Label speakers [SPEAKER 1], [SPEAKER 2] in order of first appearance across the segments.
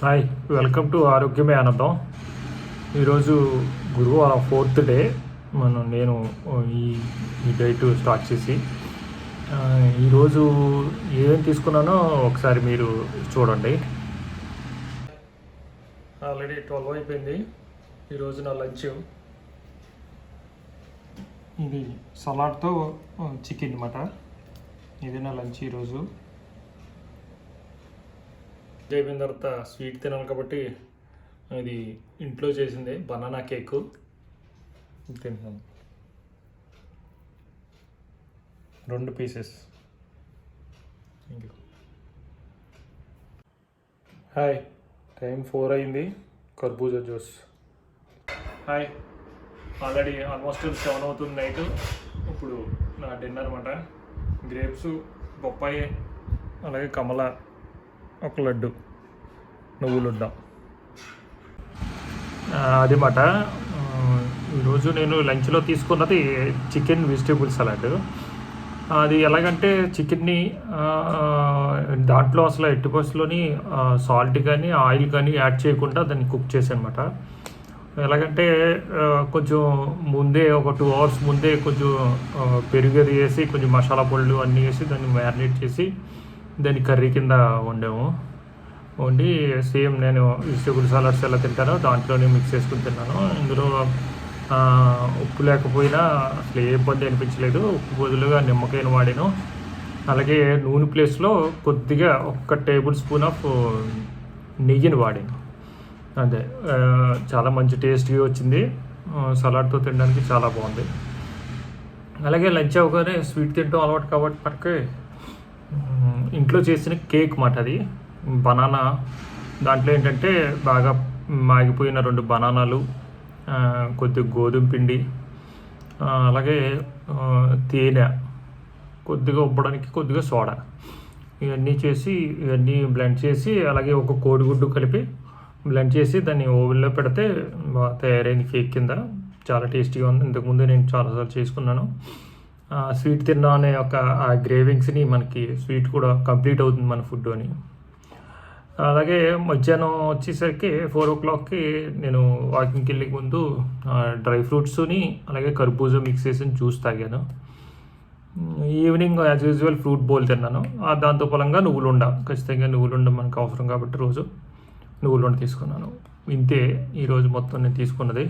[SPEAKER 1] Hi, welcome to ఆరోగ్యమే ఆనందం. ఈరోజు గురువారం 4th డే. నేను ఈ ఈ డైట్ స్టార్ట్ చేసి ఈరోజు ఏమేమి తీసుకున్నానో ఒకసారి మీరు చూడండి. ఆల్రెడీ 12 అయిపోయింది. ఈరోజు నా లంచ్ ఇది సలాడ్తో చికెన్ అన్నమాట. ఇది నా లంచ్ ఈరోజు. అయిపోయిన తర్వాత స్వీట్ తినాలి కాబట్టి ఇది ఇంట్లో చేసిందే బనానా కేకు తింటున్నాను. 2 pieces. Thank you. Hi, time 4 అయింది. కర్బూజా జ్యూస్. హాయ్, ఆల్రెడీ ఆల్మోస్ట్ 7 అవుతుంది నైట్. ఇప్పుడు నా డిన్నర్ అన్నమాట. గ్రేప్స్, బొప్పాయి, అలాగే కమల, ఒక లడ్డు, నువ్వులుడ్డ, అది మాట. ఈరోజు నేను లంచ్లో తీసుకున్నది చికెన్ వెజిటేబుల్ సలాడ్. అది ఎలాగంటే చికెన్ని దాంట్లో అసలు ఎట్టి బస్సులోని సాల్ట్ కానీ ఆయిల్ కానీ యాడ్ చేయకుండా దాన్ని కుక్ చేశానమాట. ఎలాగంటే కొంచెం ముందే ఒక 2 hours ముందే కొంచెం పెరుగు వేసి కొంచెం మసాలా పొళ్ళు అన్నీ వేసి దాన్ని మ్యారినేట్ చేసి దాన్ని కర్రీ కింద వండి సేమ్ నేను వెజిటేబుల్ సలాడ్స్ ఎలా తింటానో దాంట్లోనే మిక్స్ చేసుకుని తిన్నాను. ఇందులో ఉప్పు లేకపోయినా అసలు ఏ ఇబ్బంది అనిపించలేదు. ఉప్పు బదులుగా నిమ్మకాయను వాడాను. అలాగే నూనె ప్లేస్లో కొద్దిగా 1 టేబుల్ స్పూన్ ఆఫ్ నెయ్యిని వాడాను. అదే చాలా మంచి టేస్ట్గా వచ్చింది. సలాడ్తో తినడానికి చాలా బాగుంది. అలాగే లంచ్ అవగానే స్వీట్ తింటాం అలవాటు కాబట్టి మనకి ఇంట్లో చేసిన కేక్ మాట. అది బనానా. దాంట్లో ఏంటంటే బాగా మాగిపోయిన 2 బనానాలు, కొద్దిగా గోధుమ పిండి, అలాగే తేనె, కొద్దిగా ఉబ్బడానికి కొద్దిగా సోడా, ఇవన్నీ బ్లెండ్ చేసి అలాగే ఒక కోడిగుడ్డు కలిపి బ్లెండ్ చేసి దాన్ని ఓవెన్లో పెడితే తయారైన కేక్ కింద చాలా టేస్టీగా ఉంది. ఇంతకుముందు నేను చాలాసార్లు చేసుకున్నాను. స్వీట్ తిన్నా అనే ఒక ఆ గ్రేవింగ్స్ని మనకి స్వీట్ కూడా కంప్లీట్ అవుతుంది మన ఫుడ్ అని. అలాగే మధ్యాహ్నం వచ్చేసరికి 4 o'clockకి నేను వాకింగ్కి వెళ్ళే ముందు డ్రై ఫ్రూట్స్ని అలాగే కర్బూజా మిక్స్ చేసి జ్యూస్ తాగాను. Evening as usual fruit bowl తిన్నాను. దాంతో ఫలంగా నువ్వులుండ, ఖచ్చితంగా నువ్వులుండ మనకు అవసరం కాబట్టి రోజు నువ్వులుండ తీసుకున్నాను. ఇంతే ఈరోజు మొత్తం నేను తీసుకున్నది.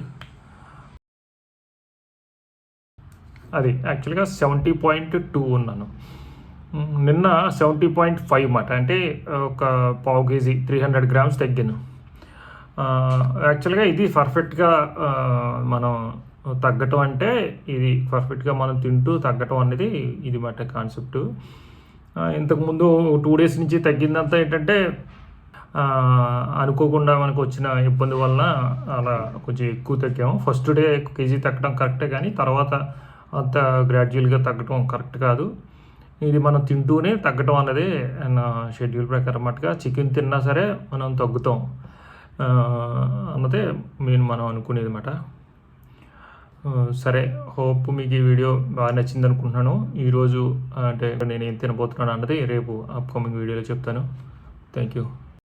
[SPEAKER 1] అది యాక్చువల్గా 70.2 ఉన్నాను. నిన్న 70.5 మాట. అంటే ఒక పావు కేజీ 300 grams తగ్గాను. యాక్చువల్గా ఇది పర్ఫెక్ట్గా మనం తగ్గటం అంటే ఇది పర్ఫెక్ట్గా మనం తింటూ తగ్గటం అనేది ఇది మాట కాన్సెప్ట్. ఇంతకుముందు 2 days నుంచి తగ్గిందంతా ఏంటంటే అనుకోకుండా మనకు వచ్చిన ఇబ్బంది వలన అలా కొంచెం ఎక్కువ తగ్గాము. ఫస్ట్ డే 1 kg తగ్గడం కరెక్టే, కానీ తర్వాత అంత గ్రాడ్యువల్గా తగ్గటం కరెక్ట్ కాదు. ఇది మనం తింటూనే తగ్గటం అన్నది నా షెడ్యూల్ ప్రకారం మటుగా. చికెన్ తిన్నా సరే మనం తగ్గుతాం అన్నదే మనం అనుకునేది మాట. సరే, హోప్ మీకు ఈ వీడియో బాగా నచ్చింది అనుకుంటున్నాను. ఈరోజు అంటే నేను ఏం తినబోతున్నాను అన్నది రేపు అప్కమింగ్ వీడియోలో చెప్తాను. Thank you.